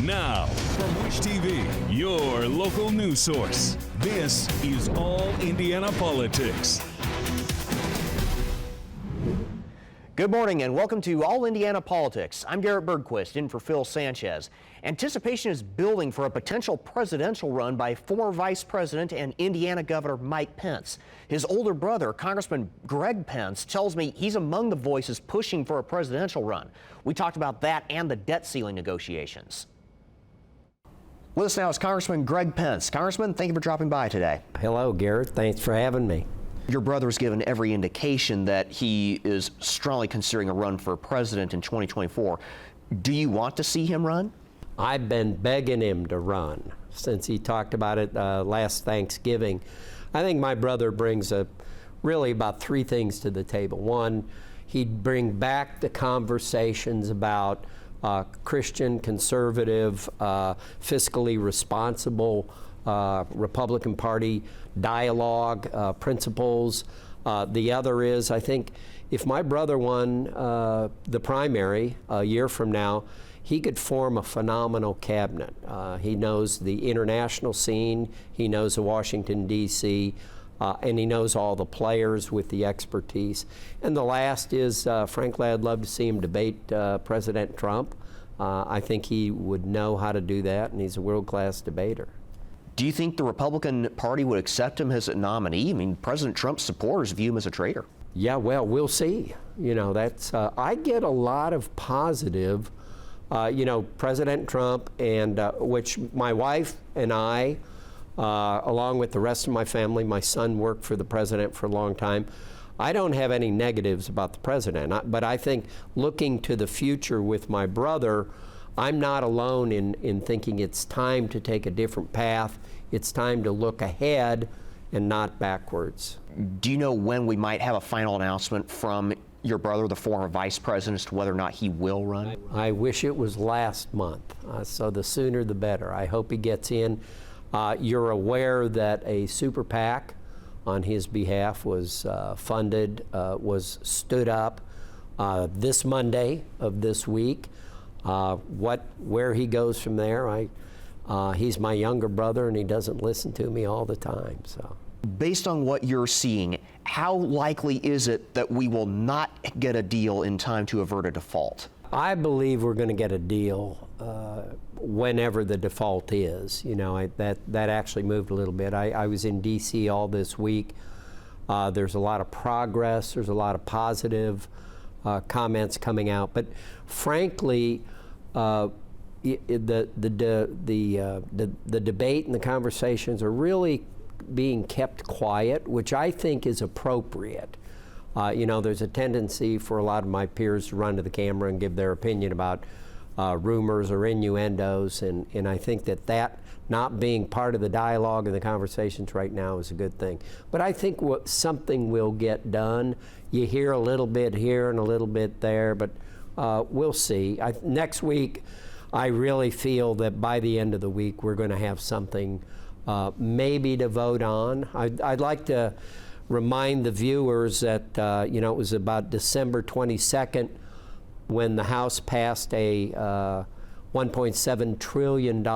Now, from Wish TV, your local news source, this is All Indiana Politics. Good morning and welcome to All Indiana Politics. I'm Garrett Bergquist in for Phil Sanchez. Anticipation is building for a potential presidential run by former Vice President and Indiana Governor Mike Pence. His older brother, Congressman Greg Pence, tells me he's among the voices pushing for a presidential run. We talked about that and the debt ceiling negotiations. With us now is Congressman Greg Pence. Congressman, thank you for dropping by today. Hello, Garrett. Thanks for having me. Your brother's given every indication that he is strongly considering a run for president in 2024. Do you want to see him run? I've been begging him to run since he talked about it last Thanksgiving. I think my brother brings really about three things to the table. One, he'd bring back the conversations about Christian, conservative, fiscally responsible Republican Party dialogue, principles. The other is, I think, if my brother won the primary a year from now, he could form a phenomenal cabinet. He knows the international scene, he knows the Washington, D.C., and he knows all the players with the expertise. And the last is, frankly, I'd love to see him debate President Trump. I think he would know how to do that, and he's a world-class debater. Do you think the Republican Party would accept him as a nominee? I mean, President Trump's supporters view him as a traitor. Yeah, well, we'll see. You know, that's I get a lot of positive, President Trump, and which my wife and I, along with the rest of my family, my son worked for the president for a long time. I don't have any negatives about the president, but I think looking to the future with my brother, I'm not alone in thinking it's time to take a different path. It's time to look ahead and not backwards. Do you know when we might have a final announcement from your brother, the former vice president, as to whether or not he will run? I wish it was last month, so the sooner the better. I hope he gets in. You're aware that a super PAC on his behalf was funded, was stood up this Monday of this week. Where he goes from there, he's my younger brother and he doesn't listen to me all the time. So, based on what you're seeing, how likely is it that we will not get a deal in time to avert a default? I believe we're going to get a deal whenever the default is. You know, that actually moved a little bit. I was in D.C. all this week. There's a lot of progress. There's a lot of positive comments coming out, but frankly, the debate and the conversations are really being kept quiet, which I think is appropriate. There's a tendency for a lot of my peers to run to the camera and give their opinion about rumors or innuendos, and I think that not being part of the dialogue and the conversations right now is a good thing. But I think something will get done. You hear a little bit here and a little bit there, but we'll see. Next week, I really feel that by the end of the week, we're going to have something maybe to vote on. I'd like to remind the viewers that, it was about December 22nd when the House passed a $1.7 trillion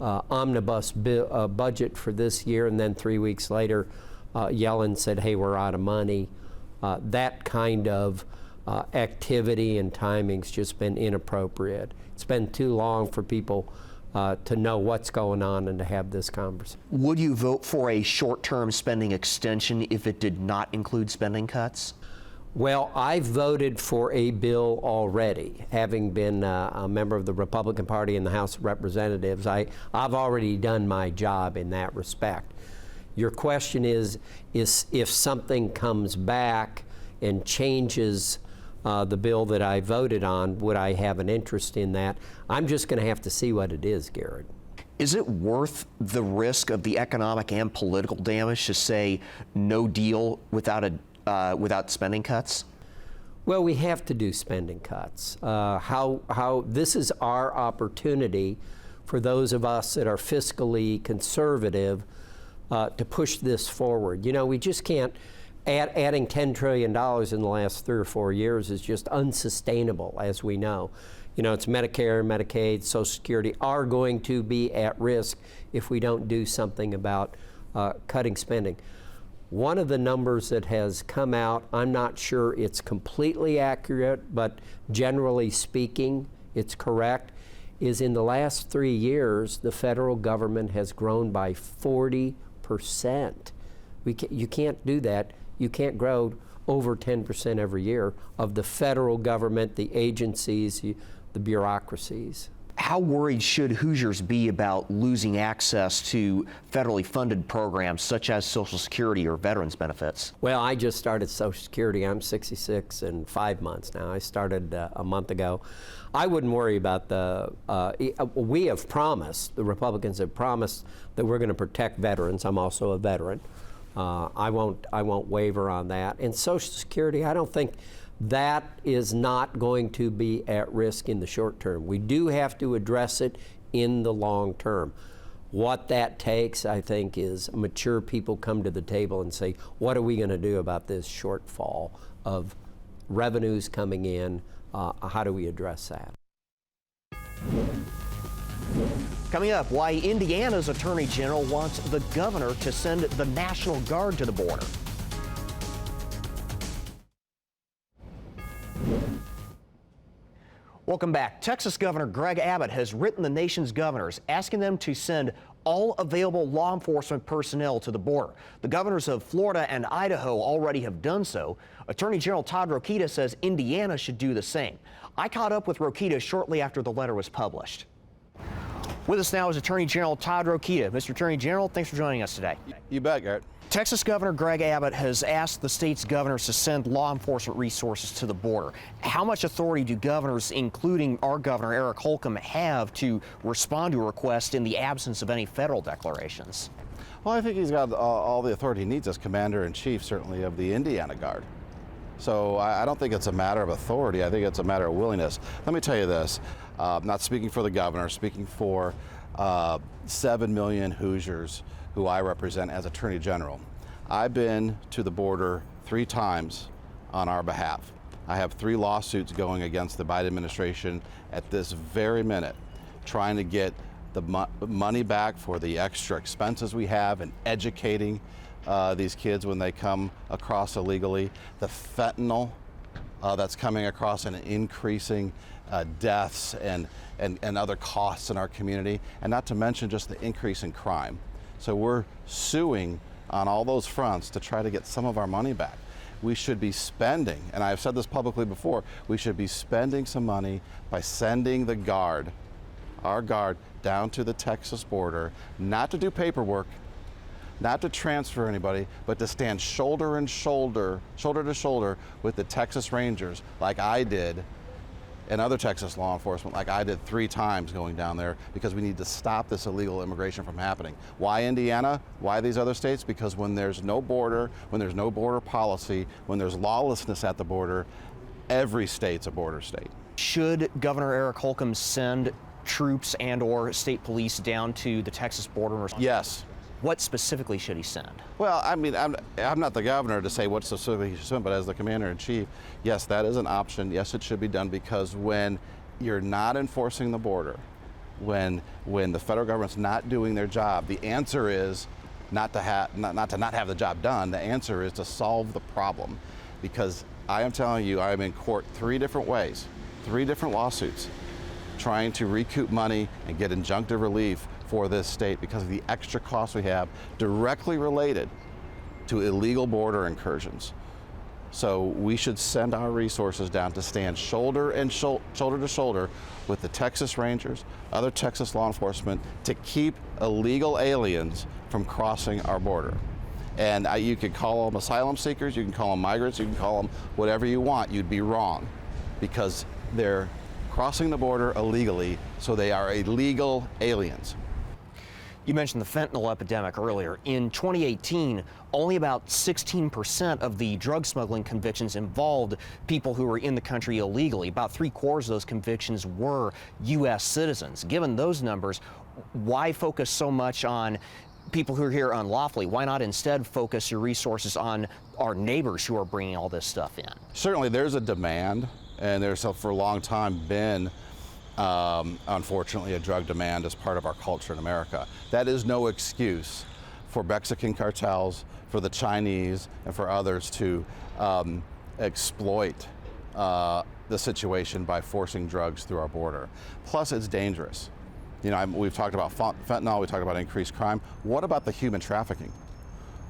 omnibus budget for this year, and then 3 weeks later, Yellen said, hey, we're out of money. That kind of activity and timing's just been inappropriate. It's been too long for people to know what's going on and to have this conversation. Would you vote for a short-term spending extension if it did not include spending cuts? Well, I voted for a bill already, having been a member of the Republican Party in the House of Representatives. I've already done my job in that respect. Your question is if something comes back and changes the bill that I voted on, would I have an interest in that? I'm just going to have to see what it is, Garrett. Is it worth the risk of the economic and political damage to say no deal without spending cuts? Well, we have to do spending cuts. How this is our opportunity for those of us that are fiscally conservative to push this forward. You know, we just can't. Adding $10 trillion in the last 3 or 4 years is just unsustainable, as we know. you know, it's Medicare, Medicaid, Social Security are going to be at risk if we don't do something about cutting spending. One of the numbers that has come out, I'm not sure it's completely accurate, but generally speaking, it's correct, is in the last 3 years, the federal government has grown by 40%. You can't do that. You can't grow over 10% every year of the federal government, the agencies, the bureaucracies. How worried should Hoosiers be about losing access to federally funded programs such as Social Security or veterans benefits? Well, I just started Social Security. I'm 66 in 5 months now. I started a month ago. I wouldn't worry about we have promised, the Republicans have promised that we're going to protect veterans. I'm also a veteran. I won't waver on that. And Social Security, I don't think that is not going to be at risk in the short term. We do have to address it in the long term. What that takes, I think, is mature people come to the table and say, what are we going to do about this shortfall of revenues coming in? How do we address that? Coming up, why Indiana's Attorney General wants the governor to send the National Guard to the border. Welcome back. Texas Governor Greg Abbott has written the nation's governors asking them to send all available law enforcement personnel to the border. The governors of Florida and Idaho already have done so. Attorney General Todd Rokita says Indiana should do the same. I caught up with Rokita shortly after the letter was published. With us now is Attorney General Todd Rokita. Mr. Attorney General, thanks for joining us today. You bet, Garrett. Texas Governor Greg Abbott has asked the state's governors to send law enforcement resources to the border. How much authority do governors, including our governor, Eric Holcomb, have to respond to a request in the absence of any federal declarations? Well, I think he's got all the authority he needs as commander-in-chief, certainly, of the Indiana Guard. So I don't think it's a matter of authority. I think it's a matter of willingness. Let me tell you this, not speaking for the governor, speaking for 7 million Hoosiers who I represent as Attorney General. I've been to the border 3 times on our behalf. I have 3 lawsuits going against the Biden administration at this very minute, trying to get the money back for the extra expenses we have in educating these kids when they come across illegally, the fentanyl that's coming across and increasing deaths and other costs in our community, and not to mention just the increase in crime. So we're suing on all those fronts to try to get some of our money back. We should be spending, and I've said this publicly before, we should be spending some money by sending the Guard, our Guard, down to the Texas border, not to do paperwork, not to transfer anybody, but to stand shoulder to shoulder with the Texas Rangers like I did, and other Texas law enforcement like I did 3 times going down there, because we need to stop this illegal immigration from happening. Why Indiana? Why these other states? Because when there's no border, when there's no border policy, when there's lawlessness at the border, every state's a border state. Should Governor Eric Holcomb send troops and/or state police down to the Texas border? Yes. What specifically should he send? Well, I mean, I'm not the governor to say what specifically he should send, but as the commander-in-chief, yes, that is an option. Yes, it should be done, because when you're not enforcing the border, when the federal government's not doing their job, the answer is not to not have the job done. The answer is to solve the problem, because I am telling you, I am in court 3 different ways, 3 different lawsuits, trying to recoup money and get injunctive relief for this state because of the extra costs we have directly related to illegal border incursions. So we should send our resources down to stand shoulder to shoulder with the Texas Rangers, other Texas law enforcement, to keep illegal aliens from crossing our border. And you could call them asylum seekers, you can call them migrants, you can call them whatever you want. You'd be wrong, because they're crossing the border illegally, so they are illegal aliens. You mentioned the fentanyl epidemic earlier. In 2018, only about 16% of the drug smuggling convictions involved people who were in the country illegally. About 3/4 of those convictions were U.S. citizens. Given those numbers, why focus so much on people who are here unlawfully? Why not instead focus your resources on our neighbors who are bringing all this stuff in? Certainly there's a demand, and there's for a long time been unfortunately, a drug demand as part of our culture in America. That is no excuse for Mexican cartels, for the Chinese, and for others to exploit the situation by forcing drugs through our border. Plus, it's dangerous. You know, we've talked about fentanyl, we talked about increased crime. What about the human trafficking?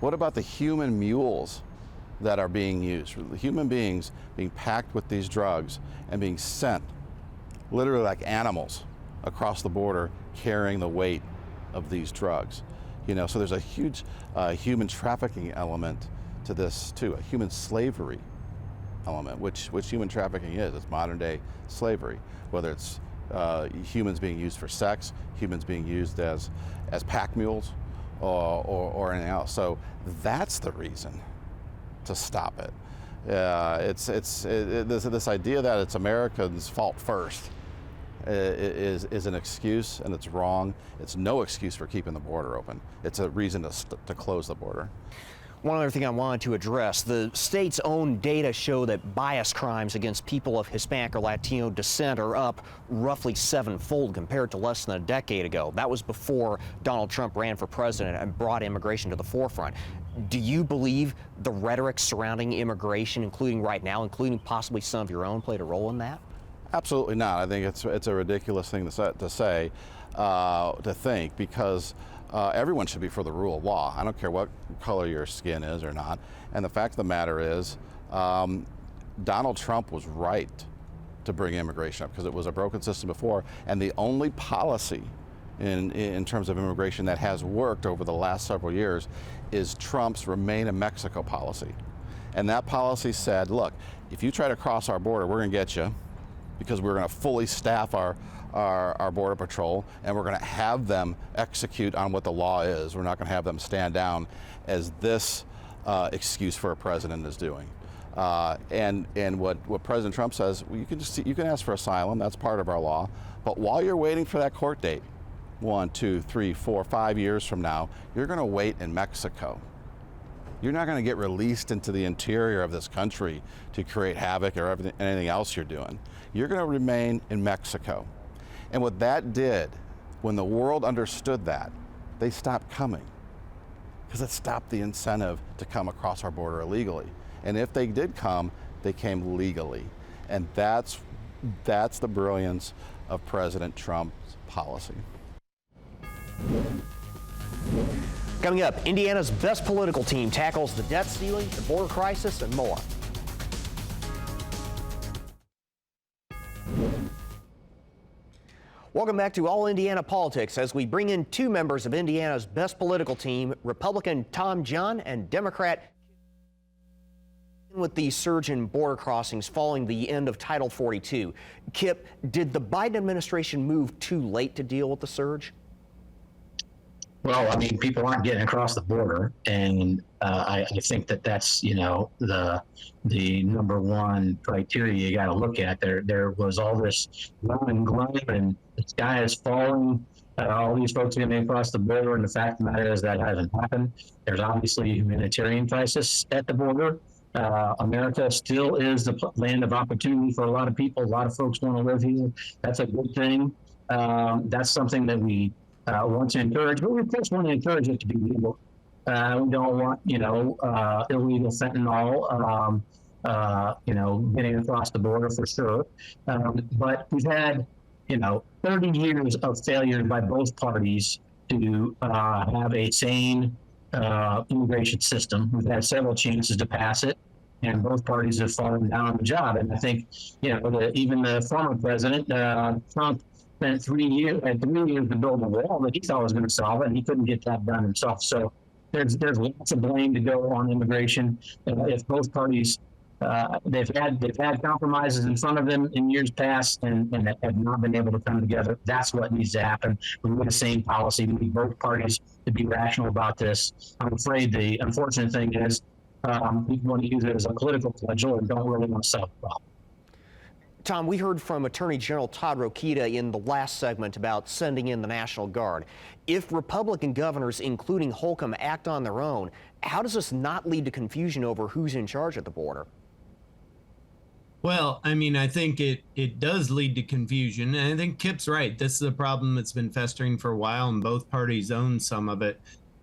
What about the human mules that are being used? Human beings being packed with these drugs and being sent literally like animals across the border carrying the weight of these drugs. You know, so there's a huge human trafficking element to this too, a human slavery element, which human trafficking is. It's modern day slavery, whether it's humans being used for sex, humans being used as pack mules, or anything else. So that's the reason to stop it. This idea that it's Americans' fault first is an excuse, and it's wrong. It's no excuse for keeping the border open. It's a reason to close the border. One other thing I wanted to address, the state's own data show that bias crimes against people of Hispanic or Latino descent are up roughly 7-fold compared to less than a decade ago. That was before Donald Trump ran for president and brought immigration to the forefront. Do you believe the rhetoric surrounding immigration, including right now, including possibly some of your own, played a role in that? Absolutely not. I think it's a ridiculous thing to think, because everyone should be for the rule of law. I don't care what color your skin is or not. And the fact of the matter is, Donald Trump was right to bring immigration up because it was a broken system before. And the only policy in terms of immigration that has worked over the last several years is Trump's Remain in Mexico policy. And that policy said, look, if you try to cross our border, we're going to get you, because we're going to fully staff our Border Patrol, and we're going to have them execute on what the law is. We're not going to have them stand down as this excuse for a president is doing. And what President Trump says, well, you can ask for asylum, that's part of our law, but while you're waiting for that court date, 1, 2, 3, 4, 5 years from now, you're going to wait in Mexico. You're not going to get released into the interior of this country to create havoc or anything else you're doing. You're going to remain in Mexico. And what that did, when the world understood that, they stopped coming, because it stopped the incentive to come across our border illegally. And if they did come, they came legally. And that's the brilliance of President Trump's policy. Coming up, Indiana's best political team tackles the debt ceiling, the border crisis, and more. Welcome back to All Indiana Politics as we bring in two members of Indiana's best political team, Republican Tom John and Democrat. With the surge in border crossings following the end of Title 42, Kip, did the Biden administration move too late to deal with the surge? Well, I mean, people aren't getting across the border, and I think that's the number one criteria you got to look at. There was all this gloom and gloom, and the sky is falling. All these folks are getting across the border, and the fact of the matter is that hasn't happened. There's obviously a humanitarian crisis at the border. America still is the land of opportunity for a lot of people. A lot of folks want to live here. That's a good thing. That's something that we want to encourage, but we first want to encourage it to be legal. We don't want, illegal fentanyl, getting across the border for sure. But we've had, 30 years of failure by both parties to have a sane immigration system. We've had several chances to pass it, and both parties have fallen down on the job. And I think, even the former president, Trump, spent 3 years to build a wall that he thought was going to solve it, and he couldn't get that done himself. So there's lots of blame to go on immigration. If both parties they've had compromises in front of them in years past and have not been able to come together, that's what needs to happen. We need the same policy. We need both parties to be rational about this. I'm afraid the unfortunate thing is people want to use it as a political cudgel and don't really want to solve the problem. Tom, we heard from Attorney General Todd Rokita in the last segment about sending in the National Guard. If Republican governors, including Holcomb, act on their own, how does this not lead to confusion over who's in charge at the border? Well, I mean, I think it does lead to confusion. And I think Kip's right. This is a problem that's been festering for a while, and both parties own some of it.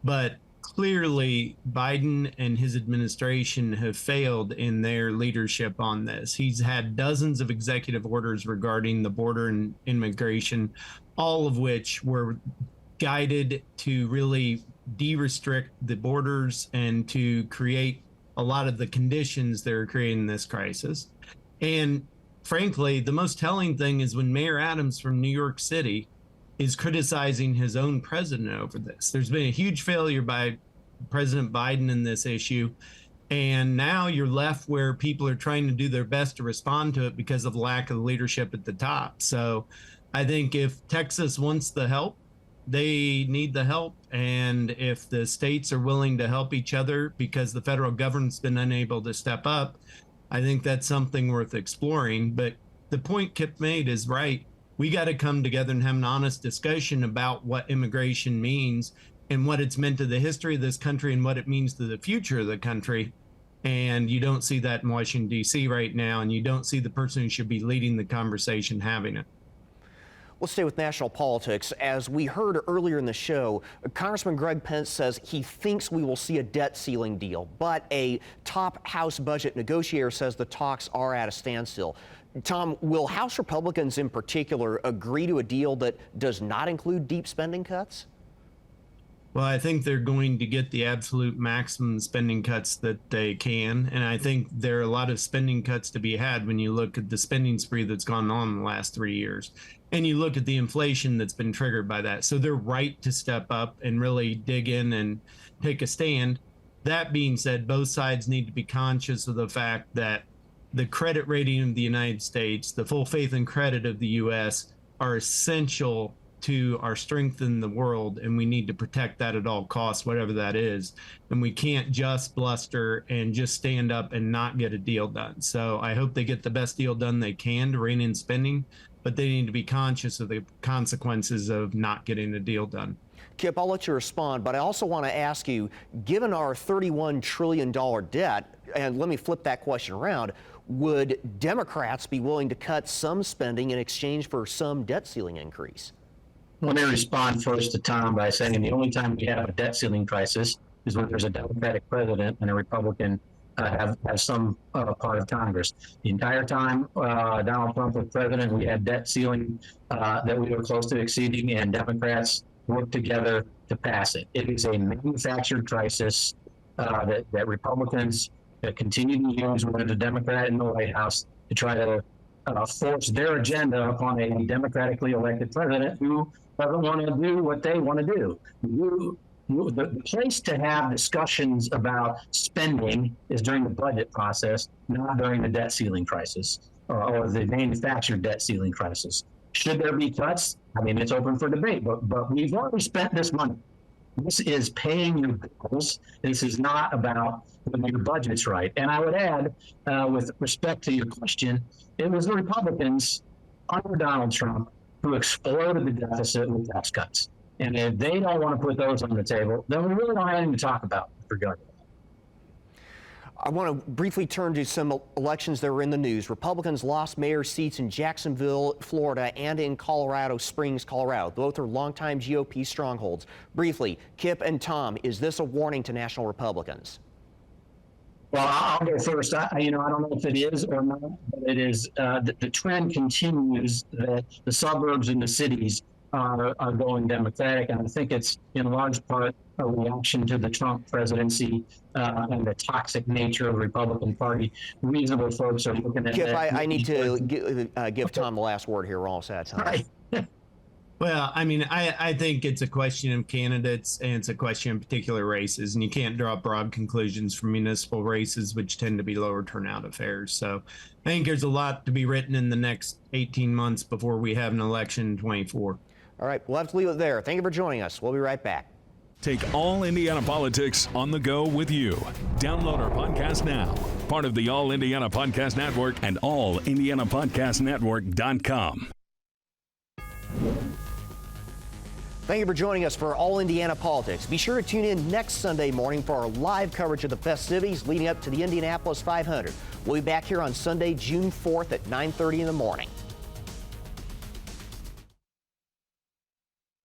But clearly, Biden and his administration have failed in their leadership on this. He's had dozens of executive orders regarding the border and immigration, all of which were guided to really de-restrict the borders and to create a lot of the conditions that are creating this crisis. And frankly, the most telling thing is when Mayor Adams from New York City is criticizing his own president over this. There's been a huge failure by President Biden in this issue. And now you're left where people are trying to do their best to respond to it because of lack of leadership at the top. So I think if Texas wants the help, they need the help. And if the states are willing to help each other because the federal government's been unable to step up, I think that's something worth exploring. But the point Kip made is right. We got to come together and have an honest discussion about what immigration means and what it's meant to the history of this country and what it means to the future of the country. And you don't see that in Washington, D.C. right now, and you don't see the person who should be leading the conversation having it. Let's stay with national politics. As we heard earlier in the show, Congressman Greg Pence says he thinks we will see a debt ceiling deal, but a top House budget negotiator says the talks are at a standstill. Tom, will House Republicans in particular agree to a deal that does not include deep spending cuts? Well, I think they're going to get the absolute maximum spending cuts that they can. And I think there are a lot of spending cuts to be had when you look at the spending spree that's gone on in the last 3 years. And you look at the inflation that's been triggered by that. So they're right to step up and really dig in and take a stand. That being said, both sides need to be conscious of the fact that the credit rating of the United States, the full faith and credit of the U.S. are essential to our strength in the world, and we need to protect that at all costs, whatever that is. And we can't just bluster and just stand up and not get a deal done. So I hope they get the best deal done they can to rein in spending, but they need to be conscious of the consequences of not getting a deal done. Kip, I'll let you respond, but I also want to ask you, given our $31 trillion debt, and let me flip that question around, would Democrats be willing to cut some spending in exchange for some debt ceiling increase? Let me respond first to Tom by saying the only time we have a debt ceiling crisis is when there's a Democratic president and a Republican have some part of Congress. The entire time Donald Trump was president, we had debt ceiling that we were close to exceeding, and Democrats worked together to pass it. It is a manufactured crisis that Republicans continue to use when there's a Democrat in the White House to try to force their agenda upon a democratically elected president who doesn't want to do what they want to do. The place to have discussions about spending is during the budget process, not during the debt ceiling crisis or the manufactured debt ceiling crisis. Should there be cuts? I mean, it's open for debate, but we've already spent this money. This is paying your bills. This is not about when your budget's right. And I would add, with respect to your question, it was the Republicans under Donald Trump who exploded the deficit with tax cuts. And if they don't want to put those on the table, then we really don't have anything to talk about with regard to that. I want to briefly turn to some elections that were in the news. Republicans lost mayor seats in Jacksonville, Florida, and in Colorado Springs, Colorado. Both are longtime GOP strongholds. Briefly, Kip and Tom, is this a warning to national Republicans? Well, I'll go first. I don't know if it is or not, but it is. The trend continues that the suburbs and the cities are going Democratic, and I think it's in large part a reaction to the Trump presidency and the toxic nature of the Republican Party. Reasonable folks are looking at Kip, that. I need to give Tom the last word here. We're almost out of time. Right. Well, I mean, I think it's a question of candidates and it's a question of particular races, and you can't draw broad conclusions from municipal races, which tend to be lower turnout affairs. So I think there's a lot to be written in the next 18 months before we have an election in 24. All right, we'll have to leave it there. Thank you for joining us. We'll be right back. Take All Indiana Politics on the go with you. Download our podcast now. Part of the All Indiana Podcast Network and allindianapodcastnetwork.com. Thank you for joining us for All Indiana Politics. Be sure to tune in next Sunday morning for our live coverage of the festivities leading up to the Indianapolis 500. We'll be back here on Sunday, June 4th at 9:30 in the morning.